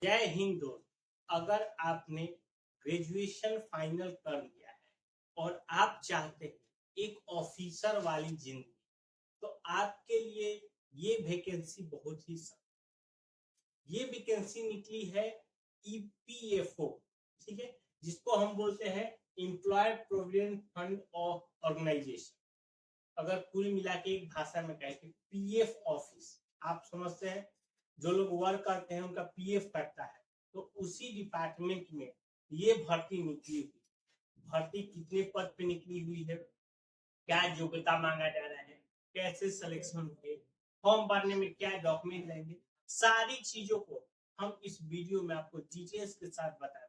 जय हिंद दोस्त। अगर आपने ग्रेजुएशन फाइनल कर लिया है और आप चाहते हैं एक ऑफिसर वाली जिंदगी, तो आपके लिए ये वैकेंसी बहुत ही ये वैकेंसी निकली है ईपीएफओ, ठीक है, जिसको हम बोलते हैं एम्प्लॉय प्रोविडेंट फंड ऑर्गेनाइजेशन। अगर कुल मिला के एक भाषा में कहे कि पीएफ ऑफिस, आप समझते हैं, जो लोग वर्क करते हैं उनका पीएफ कटता है, तो उसी डिपार्टमेंट में ये भर्ती निकली हुई। भर्ती कितने पद पे निकली हुई है, क्या योग्यता मांगा जा रहा है, कैसे सिलेक्शन होंगे, फॉर्म भरने में क्या डॉक्यूमेंट लेंगे, सारी चीजों को हम इस वीडियो में आपको डिटेल्स के साथ बताएंगे।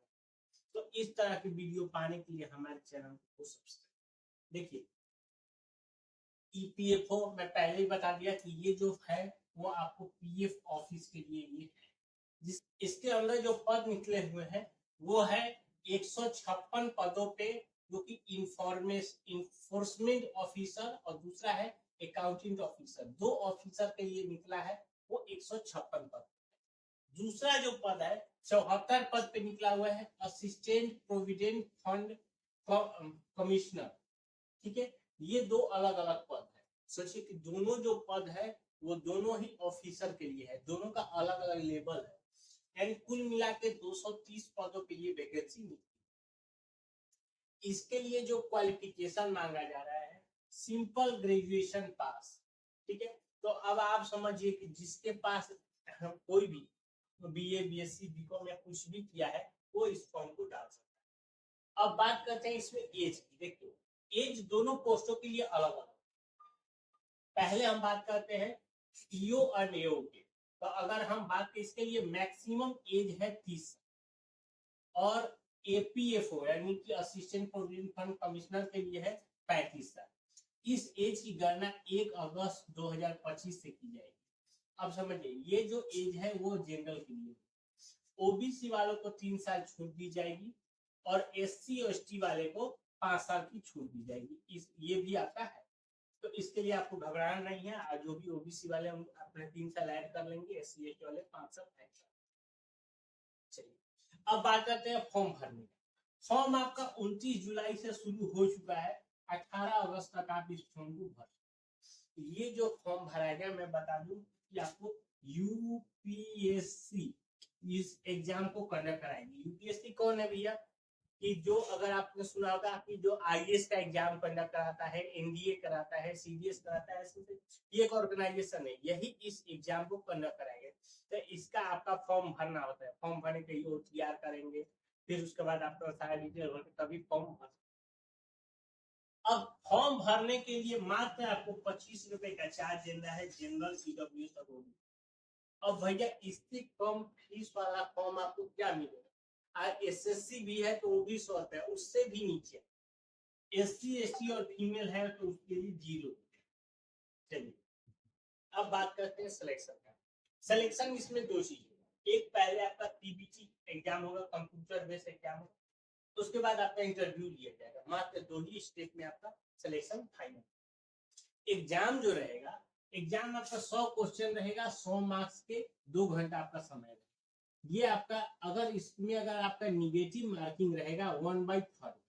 तो इस तरह की वीडियो पाने के लिए हमारे चैनल को सब्सक्राइब। देखिए, ईपीएफओ मैं पहले ही बता दिया कि ये जो है वो आपको पीएफ ऑफिस के लिए ये है। जिस इसके अंदर जो पद निकले हुए हैं वो है 156 पदों पे, जो कि इन्फोर्समेंट ऑफिसर और दूसरा है अकाउंटिंग ऑफिसर। दो ऑफिसर के लिए निकला है वो 156 पद। दूसरा जो पद है 74 पद पे निकला हुआ है असिस्टेंट प्रोविडेंट फंड कमिश्नर, ठीक है। ये दो अलग अलग पद है। सोचिए कि दोनों जो पद है वो दोनों ही ऑफिसर के लिए है, दोनों का अलग अलग लेवल है, यानी कुल मिला के 230 पदों के लिए वैकेंसी निकली। इसके लिए जो क्वालिफिकेशन मांगा जा रहा है सिंपल ग्रेजुएशन पास, ठीक है। तो अब आप समझिए कि जिसके पास कोई भी बीए बीएससी बीकॉम या कुछ भी किया है वो इस फॉर्म को डाल सकता है। अब बात करते हैं इसमें एज की। देखिए, एज दोनों पोस्टों के लिए अलग अलग। पहले हम बात करते हैं ईओ और एओ की। तो अगर हम बात करें, इसके लिए मैक्सिमम एज है 30 और एपीएफओ यानी कि असिस्टेंट प्रोविडेंट फंड कमिश्नर के लिए है 35 साल। इस एज की गणना 1 अगस्त 2025 से की जाएगी। अब समझिए, ये जो एज है वो जनरल के लिए, ओबीसी वालों को 3 साल छूट दी जाएगी और एससी और एसटी वाले को 5 साल की छूट दी जाएगी। ये भी आता है, तो इसके लिए आपको घबराना नहीं है। जो भी ओबीसी वाले हम अपने 3 साल ऐड कर लेंगे, एससी एसटी वाले 5 साल ऐड कर। चलिए, अब बात करते हैं फॉर्म भरने का। फॉर्म आपका 29 जुलाई से शुरू हो चुका है, 18 अगस्त तक आप इस फॉर्म को भर। ये जो फॉर्म भराएगा, मैं बता दूं कि आपको यूपीएससी इस एग्जाम को कंडक्ट कराएंगे। यूपीएससी कौन है भैया? कि जो, अगर आपने सुना होगा कि जो आईएएस का एग्जाम कंडक्ट कराता है, एनडीए कराता है, सीडीएस कराता है, ये एक ऑर्गेनाइजेशन है, यही इस एग्जाम को कंडक्ट कराएंगे। तो इसका आपका फॉर्म भरना होता है। फॉर्म भरने के लिए तैयार करेंगे, फिर उसके बाद आपका सारा डिटेल होगा, तभी फॉर्म भर। अब फॉर्म भरने के लिए मात्र आपको 25 रुपए का चार्ज देना है, जनरल ईडब्ल्यूएस और ओबीसी। अब भैया, इससे कम फीस वाला फॉर्म आपको क्या मिलेगा? एसएससी भी है तो वो भी 100 रुपया, उससे भी नीचे। एससी एसटी और फीमेल है तो उसके लिए 0। चलिए, अब बात करते हैं सिलेक्शन का। सिलेक्शन इसमें दो चीज होगा। एक, पहले आपका पीबीटी एग्जाम होगा, कंप्यूटर बेस्ड एग्जाम होगा, उसके बाद आपका इंटरव्यू लिया जाएगा। मात्र 2 ही स्टेप में आपका सिलेक्शन फाइनल। एग्जाम जो रहेगा, एग्जाम आपका 100 क्वेश्चन रहेगा, 100 मार्क्स के, 2 घंटा आपका समय रहेगा। ये आपका, अगर इसमें अगर आपका निगेटिव मार्किंग रहेगा 1/3,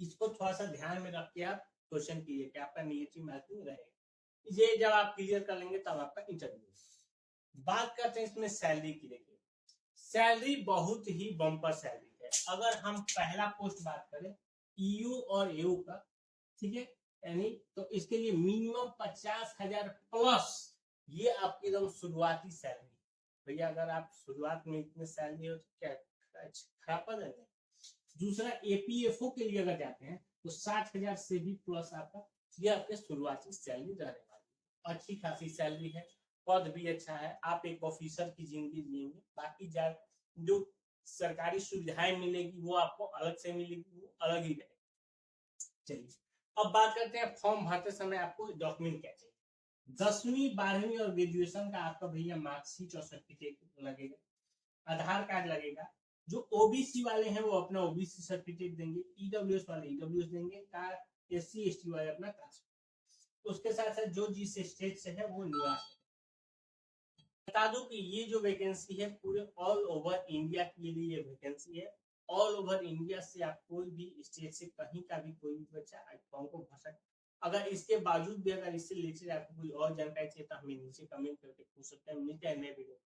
इसको थोड़ा सा ध्यान में रख के आप क्वेश्चन कीजिए कि आपका निगेटिव मार्किंग रहेगा। ये जब आप क्लियर कर लेंगे तब आपका इंटरव्यू। बात करते हैं इसमें सैलरी की। देखिए, सैलरी बहुत ही बम्पर सैलरी है। अगर हम पहला पोस्ट बात करें ईयू और एयू का, ठीक है, यानी तो इसके लिए मिनिमम 50,000 प्लस ये आपकी एकदम शुरुआती सैलरी। भैया, अगर आप शुरुआत में इतने सैलरी हो तो क्या खराब पड़ जाएगा। दूसरा, एपीएफओ के लिए अगर जाते हैं तो 60,000 से भी प्लस आपका ये आपके शुरुआती सैलरी रहने वाली। अच्छी खासी सैलरी है, पद भी अच्छा है, आप एक ऑफिसर की जिंदगी जिएंगे। बाकी जो सरकारी सुविधाएं मिलेगी वो आपको अलग से मिलेगी, वो अलग ही रहेगी। चलिए, अब बात करते हैं फॉर्म भरते समय आपको डॉक्यूमेंट क्या चाहिए। 10वीं 12वीं और ग्रेजुएशन का आपका भैया मार्कशीट और सर्टिफिकेट लगेगा, आधार कार्ड लगेगा। जो ओबीसी वाले हैं वो अपना ओबीसी सर्टिफिकेट देंगे, ईडब्ल्यूएस वाले ईडब्ल्यूएस देंगे, एससी एसटी वाले अपना कास्ट। उसके साथ साथ जो जिस स्टेट से है वो निवास बता दूं कि ये जो वैकेंसी है पूरे ऑल ओवर इंडिया के लिए ये वैकेंसी है। ऑल ओवर इंडिया से आप कोई भी स्टेट से कहीं का भी कोई भी बच्चा फॉर्म को भर सकता। अगर इसके बावजूद भी अगर इससे रिलेटेड आपको कोई और जानकारी चाहिए तो हमें नीचे कमेंट करके पूछ सकते हैं। मिलते हैं नए वीडियो।